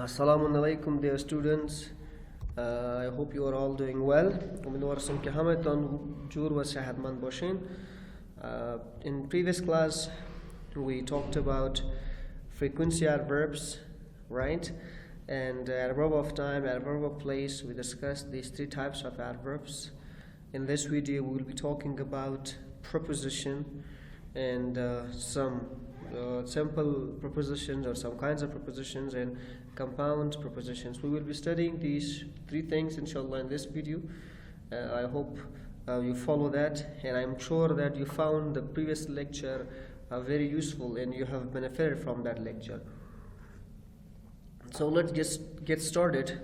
Assalamu alaikum dear students. I hope you are all doing well. امیدوارم که همتون جور و صحتمند باشین. In previous class we talked about frequency adverbs, right? And adverb of time, adverb of place. We discussed these three types of adverbs. In this video we will be talking about preposition and some simple prepositions or some kinds of prepositions and compound prepositions. We will be studying these three things inshallah in this video. I hope you follow that, and I'm sure that you found the previous lecture very useful and you have benefited from that lecture. So let's just get started.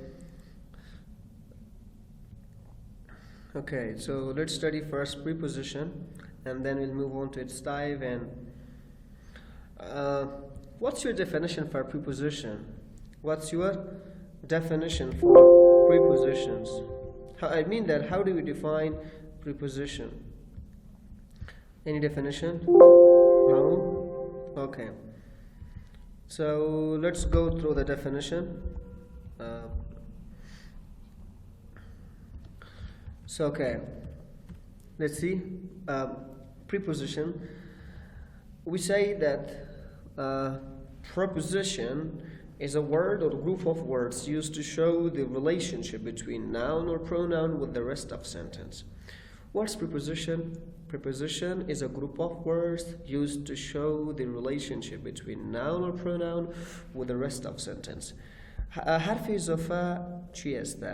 Okay, so let's study first preposition and then we'll move on to its type. And what's your definition for preposition? What's your definition for prepositions? I mean that how do we define preposition? Any definition? No? Okay. So let's go through the definition. Okay, let's see. Preposition. We say that preposition is a word or group of words used to show the relationship between noun or pronoun with the rest of sentence. What's preposition? Preposition is a group of words used to show the relationship between noun or pronoun with the rest of sentence. حرف اضافه چی است؟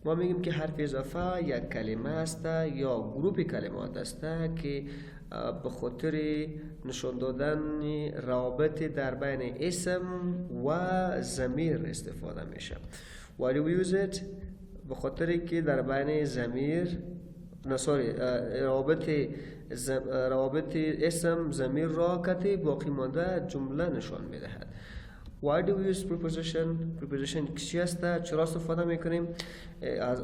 ما میگیم که حرف اضافه یک کلمه است یا گروه کلمات است که به خاطر نشان دادن رابط در بین اسم و ضمیر استفاده میشه. Why do we use it? به خاطر که در بین ضمیر رابط اسم ضمیر را کتی باقی مانده جمله نشان میدهد. Why do we use preposition? Preposition چی است؟ چرا استفاده میکنیم؟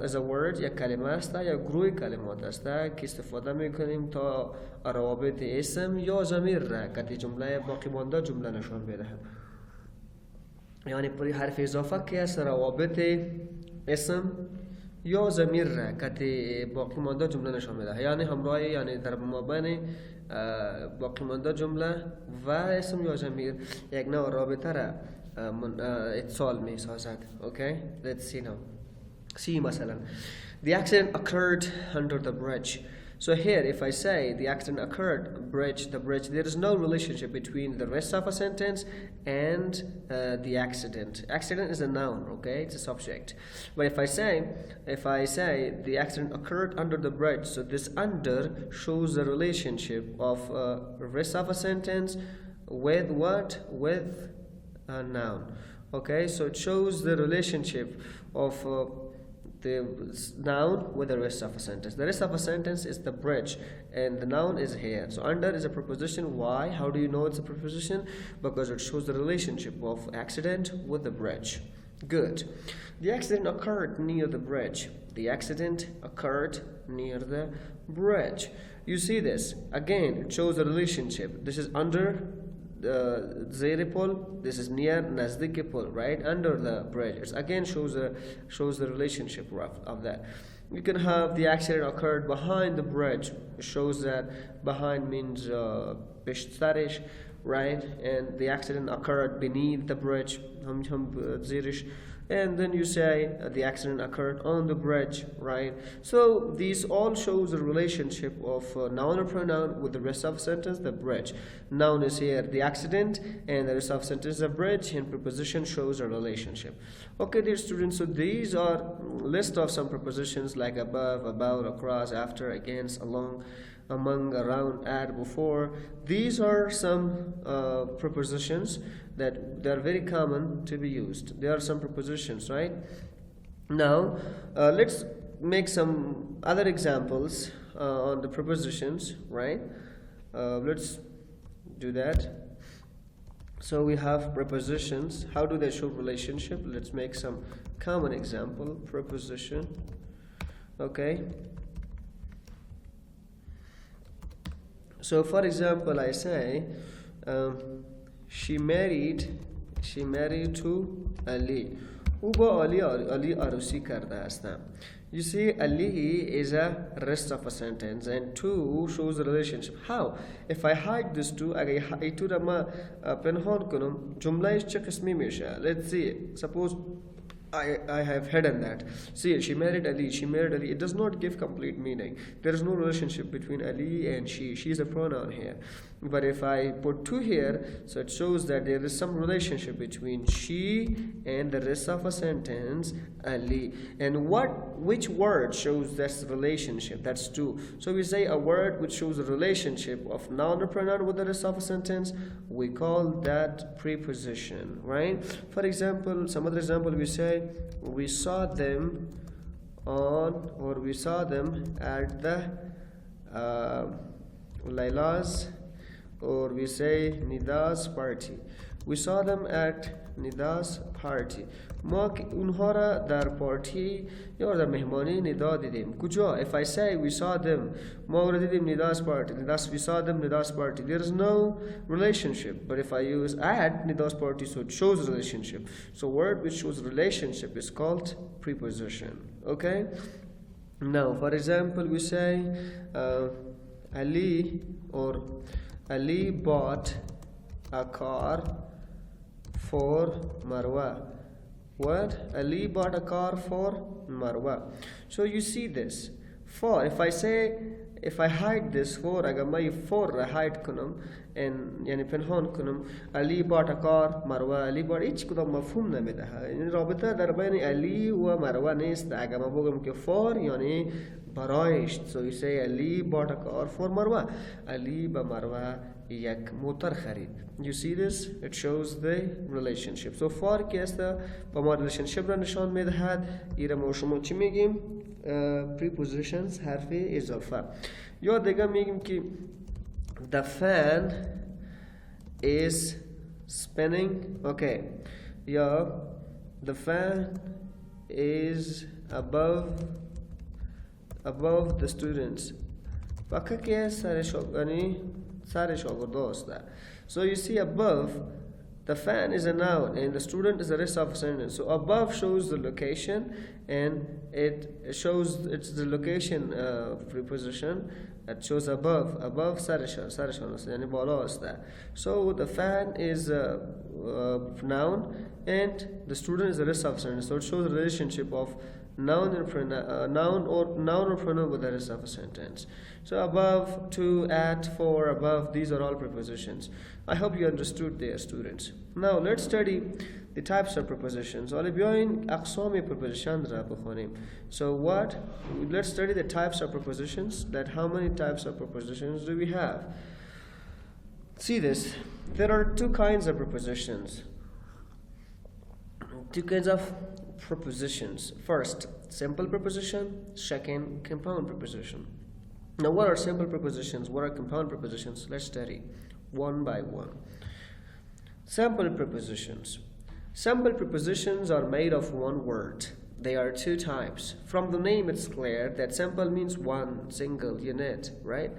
as a word یک کلمه است یا گروه کلمات است که استفاده میکنیم تا روابط اسم یا ضمیر را که جمله باقی مانده جمله نشان بدهد. یعنی پری حرف اضافه که است روابط اسم یا ضمیر را که باقی مانده جمله نشان میدهد. یعنی همراه یعنی در مابین باقی مانده جمله و اسم یا ضمیر یک نوع رابطه را اتصال می سازد. Okay, let's see now. See مثلا the accident occurred under the bridge. So here if I say the accident occurred the bridge, there is no relationship between the rest of a sentence and the accident. Accident is a noun, okay, it's a subject. But if I say the accident occurred under the bridge, so this under shows the relationship of rest of a sentence with what? With a noun. Okay, so it shows the relationship of the noun with the rest of a sentence. The rest of a sentence is the bridge and the noun is here. So under is a preposition. Why? How do you know it's a preposition? Because it shows the relationship of accident with the bridge. Good. The accident occurred near the bridge. The accident occurred near the bridge. You see this? Again, it shows the relationship. This is under زیر پل, this is near نزدیک پل, right? Under the bridge. It again shows the relationship of that. You can have the accident occurred behind the bridge. It shows that behind means پشت right? And the accident occurred beneath the bridge. زیرش. And then you say the accident occurred on the bridge, right? So these all shows the relationship of noun or pronoun with the rest of the sentence, the bridge. Noun is here the accident and the rest of the sentence the bridge, and preposition shows a relationship. Okay dear students, so these are list of some prepositions like above, about, across, after, against, along, among, around, at, before. These are some prepositions that they are very common to be used. There are some prepositions, right? Now let's make some other examples on the prepositions, right? Let's do that. So we have prepositions. How do they show relationship? Let's make some common example. Preposition. Okay. So for example, I say she married she married to Ali. او با علی عروسی کرده هستم. You see, Ali is a rest of a sentence and to shows the relationship. How? If I hide this to, اگه ای تو را ما پنهان کنم جملهش چه قسمی میشه؟ Let's see. Suppose I have hidden that. See, she married Ali. She married Ali. It does not give complete meaning. There is no relationship between Ali and she. She is a pronoun here. But if I put to here, so it shows that there is some relationship between she and the rest of a sentence, Ali. And which word shows this relationship? That's to. So we say a word which shows the relationship of noun or pronoun with the rest of a sentence. We call that preposition, right? For example, some other example we say, we saw them on, or we saw them at the Layla's, or we say Nida's party. We saw them at Nida's party. ما اونها را در پارتی یا در مهمانی ندا دیدیم. کجا؟ If I say we saw them, ما را دیدیم Nida's party. We saw them Nida's party. There is no relationship. But if I use at Nida's party, so it shows relationship. So word which shows relationship is called preposition. Okay? Now, for example, we say Ali bought a car for Marwa. What? Ali bought a car for Marwa. So you see this. For, if I hide this for, اگر ما for را hide کنم یعنی پنهان کنم Ali bought a car Marwa. Ali bought هیچ کدام مفهوم نمیده. یعنی رابطه در بین علی و مروه نیست. اگر ما بگم که for یعنی برایش. So you say Ali bought a car for Marwa. Ali با مروه یک موتر خرید. You see this? It shows the relationship. So for که است با ما relationship را نشان میدهد. ایره ما شما چی میگیم؟ Prepositions حرف اضافه. یا دیگه میگیم که the fan is spinning. Okay. یا the fan is above the students. فقط که سر شاگردا است. So you see above, the fan is a noun and the student is the rest of a sentence. So above shows the location and it shows it's the location preposition. It shows above سرشان است یعنی بالا است. So the fan is a noun and the student is the rest of a sentence. So it shows the relationship of noun or pronoun with the rest of a sentence. So above, to, at, for, above, these are all prepositions. I hope you understood there, students. Now let's study the types of prepositions. حالا بیاین اقسام preposition را بخونیم. So what? Let's study the types of prepositions. That how many types of prepositions do we have? See this. There are two kinds of prepositions. Two kinds of prepositions. First, simple preposition. Second, compound preposition. Now, what are simple prepositions? What are compound prepositions? Let's study one by one. Simple prepositions. Simple prepositions are made of one word. They are two types. From the name, it's clear that simple means one, single, unit, right?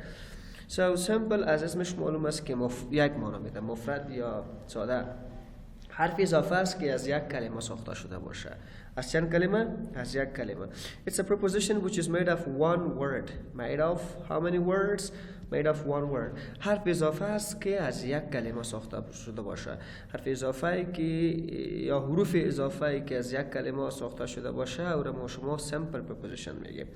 So simple از اسمش معلوم است که یک معنی میده، مفرد یا ساده. حرف اضافه است که از یک کلمه ساخته شده باشه. از چند کلمه؟ از یک کلمه. It's a preposition which is made of one word. Made of how many words? Made of one word. حرف اضافه است که از یک کلمه ساخته شده باشه. حرف اضافه که یا حروف اضافه که از یک کلمه ساخته شده باشه او را ما شما simple preposition میگیم.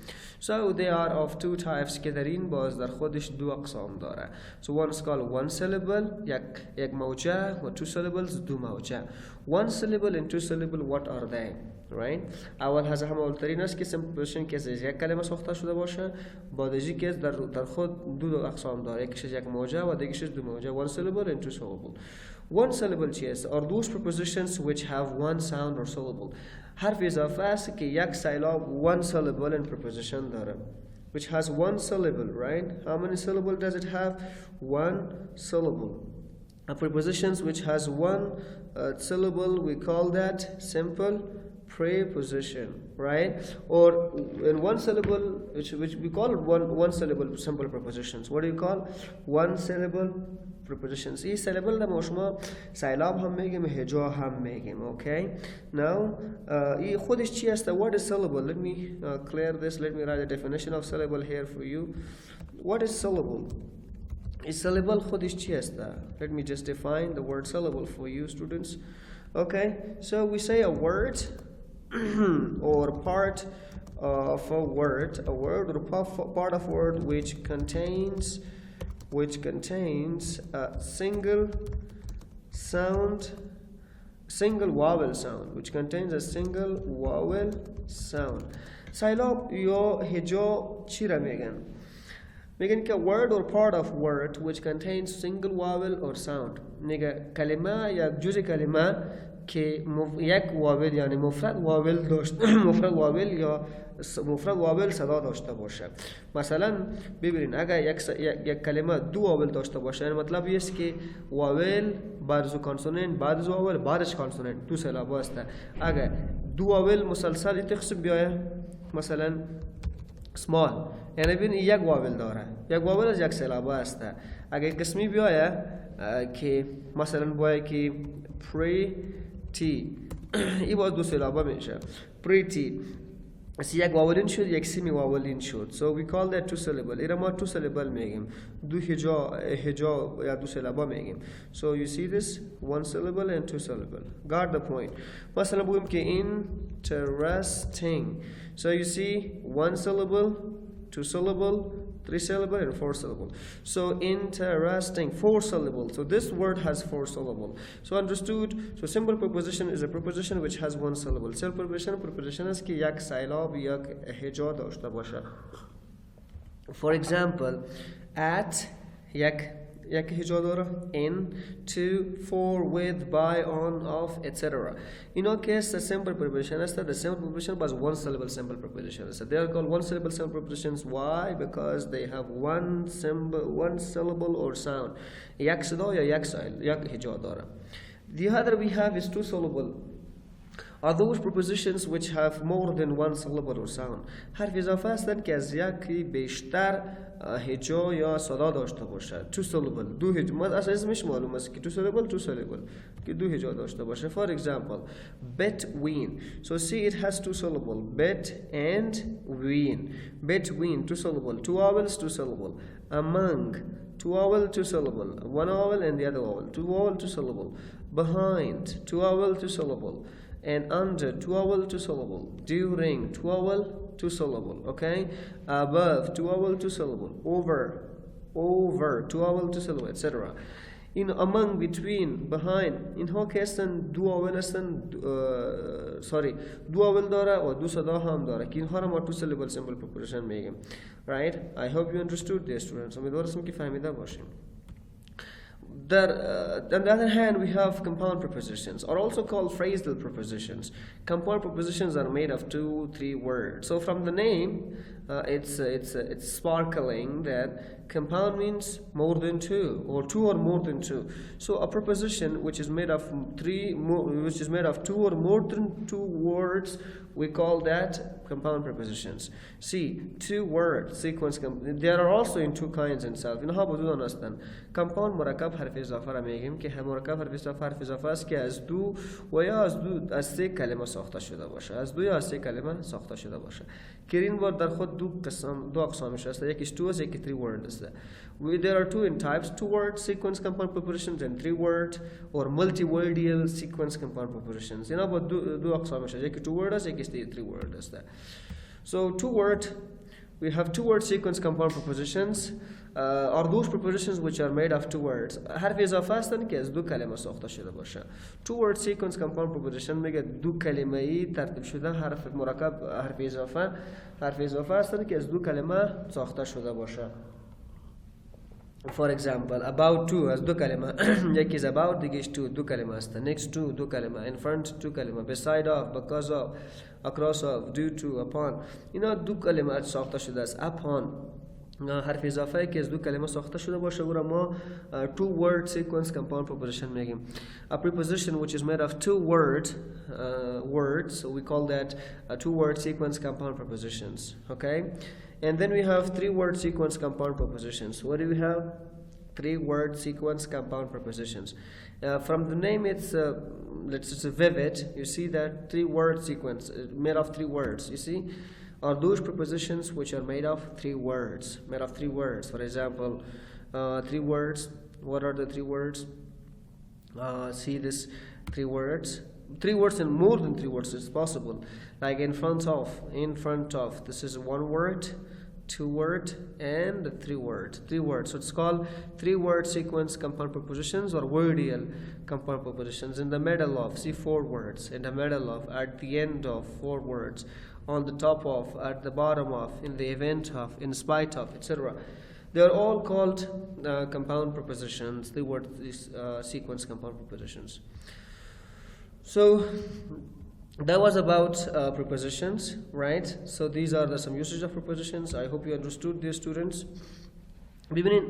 So they are of two types که در این باز در خودش دو اقسام داره. So one is called one syllable یک موجه و two syllables دو موجه. One syllable and two syllable what are they? Right? اول از همه اولترین است که simple preposition که از یک کلمه ساخته شده باشه. بعدی که در خود دو اقسام داره. یکیش یک موجه و دیگه‌اش دو موجه. One syllable and two syllable. One syllable چیست؟ are those prepositions which have one sound or syllable. حرف اضافه است که یک سیلاب one syllable and preposition داره. Which has one syllable, right? How many syllable does it have? One syllable. A prepositions which has one syllable, we call that simple preposition, right? Or in one syllable, which we call one syllable simple prepositions. What do you call? One syllable prepositions. E syllable ما شما سیلاب هم میگیم هجا هم میگیم. Okay, now ای خودش چی است؟ What is syllable? Let me clear this. Let me write the definition of syllable here for you. What is syllable? Is syllable خودش چی است؟ Let me just define the word syllable for you students. Okay, so we say a word or part of a word or part of a word which contains a single vowel sound, which contains a single vowel sound. سیلاب یا هجا چی را میگن؟ میگن که word or part of word which contains single vowel or sound. میگه کلمه یک جزء کلمه که یک واول یعنی مفرد واول یا مفرد واول صدا داشته باشه. مثلا ببینید اگر یک کلمه دو واول داشته باشه، یعنی مطلب این است که واول بعد از کانسوننت بعد از واول بعدش کانسوننت دو سیلابه است. اگر دو واول مسلسل تقسیم بیاید مثلا small، یعنی ببین یک واول داره، یک واول از یک سیلابه است. اگر قسمی بیاید که مثلا باید که pretty این باز دو سیلابه میشه pretty، از یک واولین شد یک سیمی واولین شد. So we call that two syllable. اینا ما two syllable میگیم، دو هجا یا دو سیلابه میگیم. So you see this one syllable and two syllable. Got the point. مثلا بگیم که interesting. So you see one syllable, two syllable, three syllable and four syllable. So interesting, four syllable. So this word has four syllable. So understood. So simple preposition is a preposition which has one syllable. Simple preposition is که یک سیلاب یک هجا داشته باشه. For example, at یک هجا داره، in, to, for, with, by, on, of, etc. اینا که است simple preposition است. The simple preposition was one syllable simple preposition است. They are called one syllable simple prepositions. Why? Because they have one syllable or sound. یک صدا یا یک هجا داره. The other we have is two syllable. Are those prepositions which have more than one syllable or sound. حرف اضافه هستند که از یکی بیشتر هجا یا صدا داشته باشه. two syllable دو هجا، ما از اسمش معلوم است که two syllable که دو هجا داشته باشه. For example, between. So see it has two syllable, bet and ween. Between two syllable, two vowels two syllable. Among two vowel two syllable, one vowel and the other vowel, two vowel two syllable. Behind two vowel two syllable. And under two vowel two syllable. During two vowel two syllable. Okay, above two vowel two syllable. Over two vowel two syllable, etc. In among, between, behind اینها که هستن دو vowel هستن دو vowel داره و دو صدا هم داره که اینها را ما two syllable simple preposition میگیم. Right? I hope you understood this, students. امیدوارم که فهمیده باشین. On the other hand, we have compound prepositions, are also called phrasal prepositions. Compound prepositions are made of 2-3 words. So from the name, it's sparkling that compound means more than two, or two or more than two. So a preposition which is made of two or more than two words, we call that compound prepositions. See, two word sequence. There are also in two kinds itself. اینها بدون هستند. Compound مرکب حرف اضافه را میگیم که مرکب حرف اضافه است که از دو و یا از سه کلمه ساخته شده باشه. از دو یا از سه کلمه ساخته شده باشه. که این وارد در خود دو اقسامش است. یکیش two است، یکی three word است. There are two in types: two word sequence compound prepositions and three word or multi-wordial sequence compound prepositions. اینا با دو اقسامش است. یکی two word است، یکی three word است. So we have two word sequence compound prepositions. Are those prepositions which are made of two words. حرف اضافه هستند که از دو کلمه ساخته شده باشه. Two word sequence compound preposition میگه دو کلمه ای ترتیب شده حرف مرکب حرف اضافه هستند که از دو کلمه ساخته شده باشه. For example, about two از دو کلمه یکی is about دیگهش to دو کلمه است. Next to دو کلمه. In front دو کلمه. Beside of, because of, across of, due to, upon. اینا دو کلمه ساخته شده است. Upon حرف اضافه که از دو کلمه ساخته شده باشه او را ما two word sequence compound preposition میگیم. A preposition which is made of two words, so we call that two word sequence compound prepositions. Okay, and then we have three word sequence compound prepositions. What do we have? 3-word sequence compound prepositions. From the name, it's vivid. You see that 3-word sequence made of 3 words. You see, are those prepositions which are made of 3 words. Made of 3 words. For example, 3 words. What are the 3 words? See this 3 words. 3 words and more than 3 words is possible. Like in front of. This is 1 word, 2 word, and 3 word. 3 words. So it's called 3-word sequence compound prepositions or wordial compound prepositions. In the middle of, see 4 words. In the middle of, at the end of 4 words. On the top of, at the bottom of, in the event of, in spite of, etc. They are all called compound prepositions. 3-word sequence compound prepositions. So that was about prepositions, right? So these are some usage of prepositions. I hope you understood, dear students. ببینین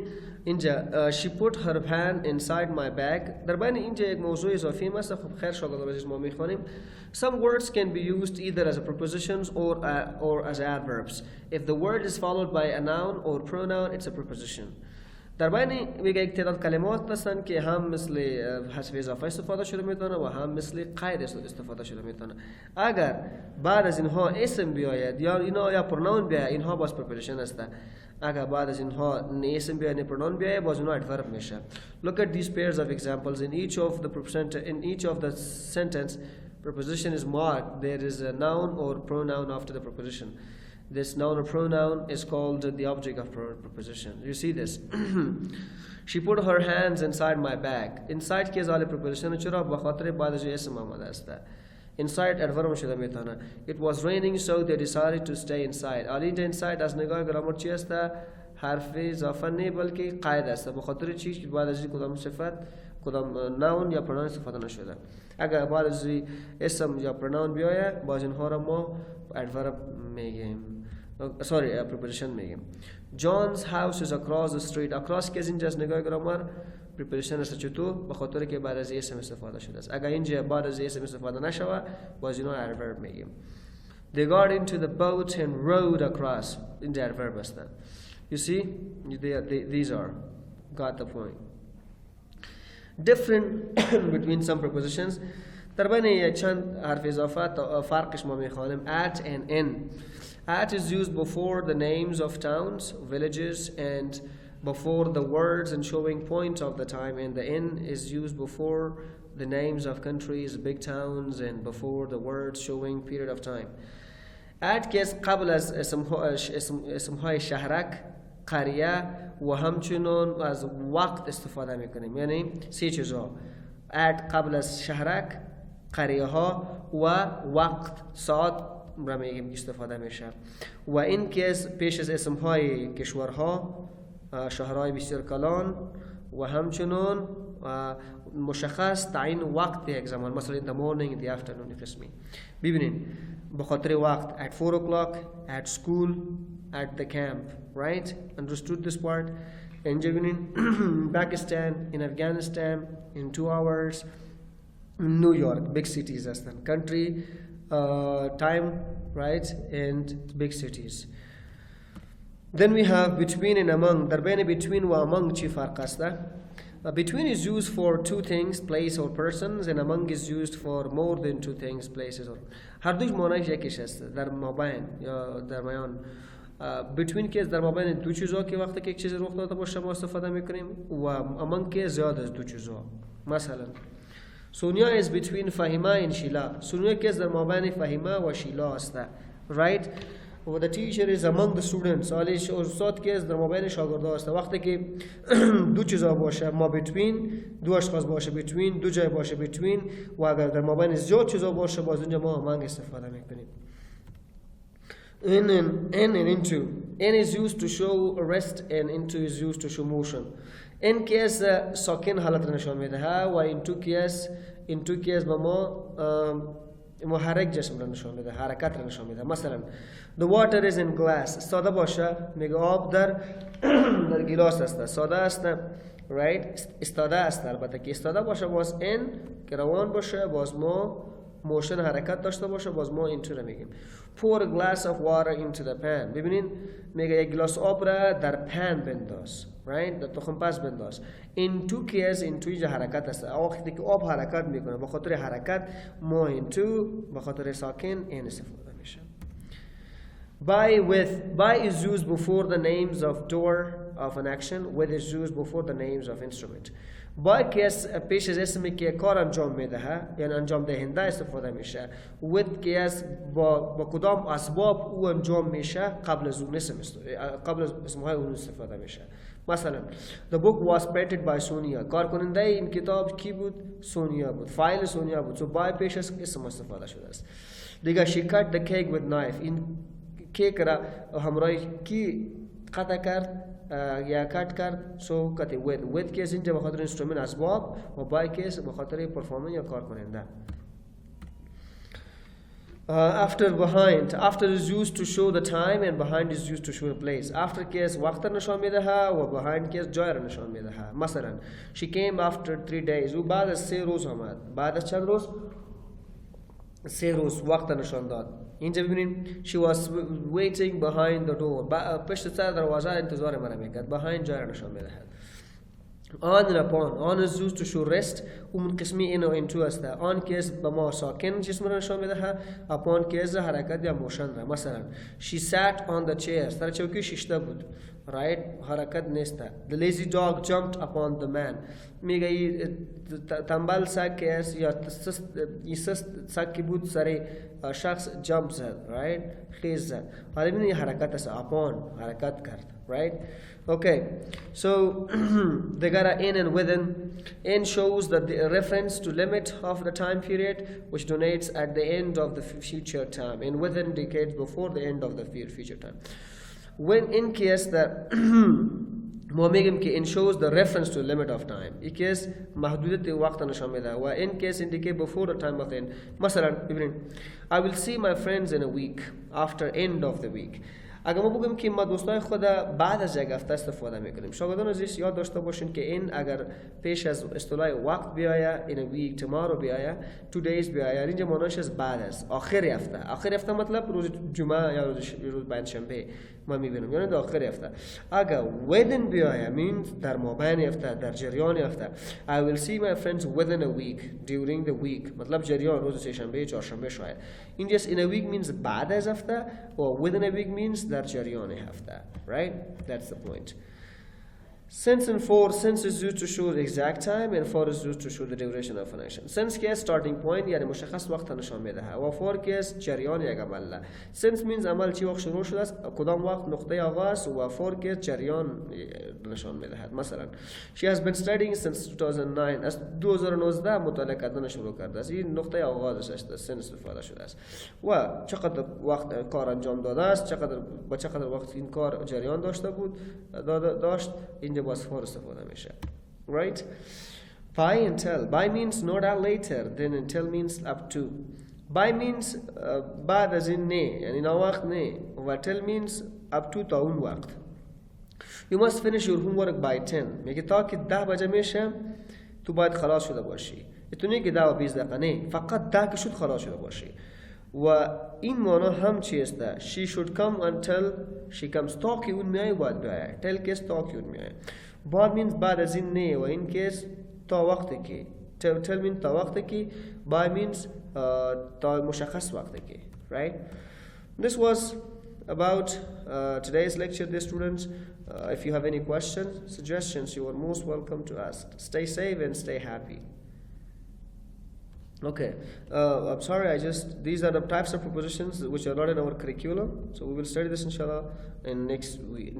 اینجا she put her hand inside my bag. در بین اینجا یک موضوع اضافی است. خب خیر شاگردان عزیز ما میخوانیم. Some words can be used either as a prepositions or as adverbs. If the word is followed by a noun or pronoun, it's a preposition. در بین میگه یک تعداد کلمات هستن که هم مثل حذف اضافه استفاده شده میتونه و هم مثل قید استفاده شده میتونه. اگر بعد از اینها اسم بیاید یا پروناون بیاید، اینها باز preposition هست. اگر بعد از اینها نه اسم بیاید نه پروناون بیاید، باز اینها adverb میشه. Look at these pairs of examples. In each of the sentence, preposition is marked. There is a noun or pronoun after the preposition. This noun or pronoun is called the object of preposition. You see this? She put her hands inside my bag. Inside ke zale preposition chura ba khatir baad az ism amada asta. Inside adverb shada metana. It was raining, so they decided to stay inside. Alinja inside as nigah grammar chi asta harf izafa ne balki qaid asta. Ba khatir cheez ke baad az kodam sifat kodam noun ya pronoun istifade nashada. Agar baad az ism ya pronoun biaya baz inha ra ma adverb megim. Sorry, a preposition megim. John's house is across the street. Across ke inja nigah grammar preposition است چطور؟ به خاطر که بعد از اسم استفاده شده است. اگر اینجا بعد از اسم استفاده نشود، باز اینو adverb میگیم. They got into the boat and rowed across. اینجا adverb هستن. You see, these are. Got the point. Different between some prepositions. در بین چند حرف اضافه فرقش ما میخوانیم. At and in. At is used before the names of towns, villages, and before the words and showing point of the time, and the in is used before the names of countries, big towns, and before the words showing period of time. At kes قبل از اسمهای شهرک، قریه و همچنین از وقت استفاده میکنیم. یعنی 3 چیزا. At قبل از شهرک، قریه ها و وقت ساعت را میگیم استفاده میشه. و این کس پیش از اسمهای کشورها، شهرهای بسیار کلان و همچنین مشخص تعیین وقت یک زمان، مثلا in the morning, in the afternoon قسمی. ببینین به خاطر وقت at 4 o'clock, at school, at the camp, right? Understood this part? اینجا ببینین Pakistan, in Afghanistan, in 2 hours, New York, big cities هستن. Country, time, right? And big cities. Then we have between and among. در بین between و among چی فرق است؟ Between is used for 2 things, place or persons, and among is used for more than 2 things, places or. هر دوش معنیش یکیش است. در مابین یا در میان. Between که در مابین 2 چیزا که وقتی که یک چیز رخ داده باشه ما استفاده میکنیم و among که زیاد از 2 چیزا. مثلا سونیا is between فهیمه and شیلا. سونیا که در مابین فهیمه و شیلا است. Right? The teacher is among the students. استاد که در مابین شاگردان است. وقتی که 2 چیزا باشه ما between 2 اشخاص باشه between 2 جای باشه between و اگر در مابین زیاد چیزا باشه باز اونجا ما among استفاده میکنیم. In and into. In is used to show rest and into is used to show motion. In case ساکن حالت را نشان میده و into case با ما محرک جسم را نشان میده، حرکت را نشان میده. مثلا the water is in glass. ساده باشه میگه آب در گیلاس است. ساده است، right؟ استاده است. البته که استاده باشه باز in که روان باشه باز ما موشن حرکت داشته باشه باز ما into رو میگیم. pour a glass of water into the pan. ببینین میگه یک گلاس آب را در پن بنداز. right؟ در تخم پز بنداز. into case into اینجا حرکت است. وقتی که آب حرکت میکنه به خاطر حرکت ما into به خاطر ساکن این استفاده میشه. by is used before the names of door of an action. with is used before the names of instrument. by کس پیش از اسمی که کار انجام میده یعنی انجام دهنده استفاده میشه. with کس با کدام اسباب او انجام میشه قبل از اون اسمهای اون استفاده میشه. مثلا the book was painted by Sonia. کار کننده این کتاب کی بود؟ سونیا بود. فایل سونیا بود. so by پیش از اسم استفاده شده است. دیگه she cut the cake with knife. این کیک را همراه کی قطع کرد یا کٹ کرد؟ سو کتی with کیس اینجا به خاطر اینسترومنت اسباب و by کیس به خاطر پرفورمنس یا کار کننده. after is used to show the time and behind is used to show the place. after کیس وقت نشان میده و behind کیس جای را نشان میده. مثلا she came after 3 days. او بعد از 3 روز آمد. بعد از چند روز؟ 3 روز وقت نشان داد. اینجا ببینین she was waiting behind the door. پشت سر دروازه انتظار مرا میکرد. behind جای را نشان میدهد. on and upon. on is used to show rest. اون قسمی این و into است. on کیس به ما ساکن جسم را نشان میدهد. upon کیس حرکت یا موشن را. مثلا she sat on the chair. سر چوکی شیشته بود. right حرکت نیست. the lazy dog jumped upon the man. میگه تنبل سگ کیس یا سست سگ کی بود سر شخص jump زد. right خیز زد. حالا ببینید حرکت است. upon حرکت کرد. right okay so they got an in and within. in shows the reference to limit of the time period which denotes at the end of the future time, and within indicates before the end of the future time. when in case that ما میگیم که in shows the reference to limit of time. این کیس محدودیت وقت نشان میده و in case indicate before the time of the end. مثلا ببینید I will see my friends in a week after end of the week. اگر ما بگیم که ما دوستای خود بعد از یک هفته استفاده میکنیم. شاگردان عزیز یاد داشته باشین که این اگر پیش از اصطلاح وقت بیاید in a week tomorrow بیاید 2 days بیاید اینجا معناش از بعد از آخر هفته مطلب روز جمعه یا روز پنجشنبه ما میبینیم یعنی در آخر هفته. اگر within بیاید means در مابین هفته در جریان هفته. I will see my friends within a week during the week مطلب جریان روز سه‌شنبه چهارشنبه شاید. اینجا in a week means بعد از هفته و within a week means در جریان هفته. right that's the point. since and for. since is used to show the exact time and for is used to show the duration of an action. since case starting point یعنی مشخص وقت نشان میده و for case جریان یک عمل. since means عمل چی وقت شروع شده است کدام وقت نقطه آغاز و for case جریان نشان میده. مثلا she has been studying since 2009. از 2019 مطالعه کردن شروع کرده است. این نقطه آغازش است. since استفاده شده است و چقدر وقت کار انجام داده است با چقدر وقت این کار جریان داشت اینجا باز for استفاده میشه. right by and tell. by means not at later then until means up to. by means بعد از این نه یعنی نا وقت نه و tell means up to تا اون وقت. you must finish your homework by 10. میگه تا که 10 بجه میشه تو باید خلاص شده باشی. اتونی که 10 و 20 دقیقه نه فقط 10 که شد خلاص شده باشی. و این معنا هم چی است؟ she should come until she comes. تا که اون میای باید بیاید. tell کس تا که اون میای. بعد means بعد از این نه و این کس تا وقتی که. tell means تا وقتی که. by means تا مشخص وقتی که. right this was about today's lecture dear students. if you have any questions suggestions you are most welcome to ask. stay safe and stay happy. Okay, I'm sorry, these are the types of prepositions which are not in our curriculum, so we will study this inshallah in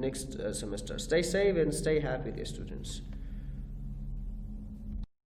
next semester. Stay safe and stay happy, dear students.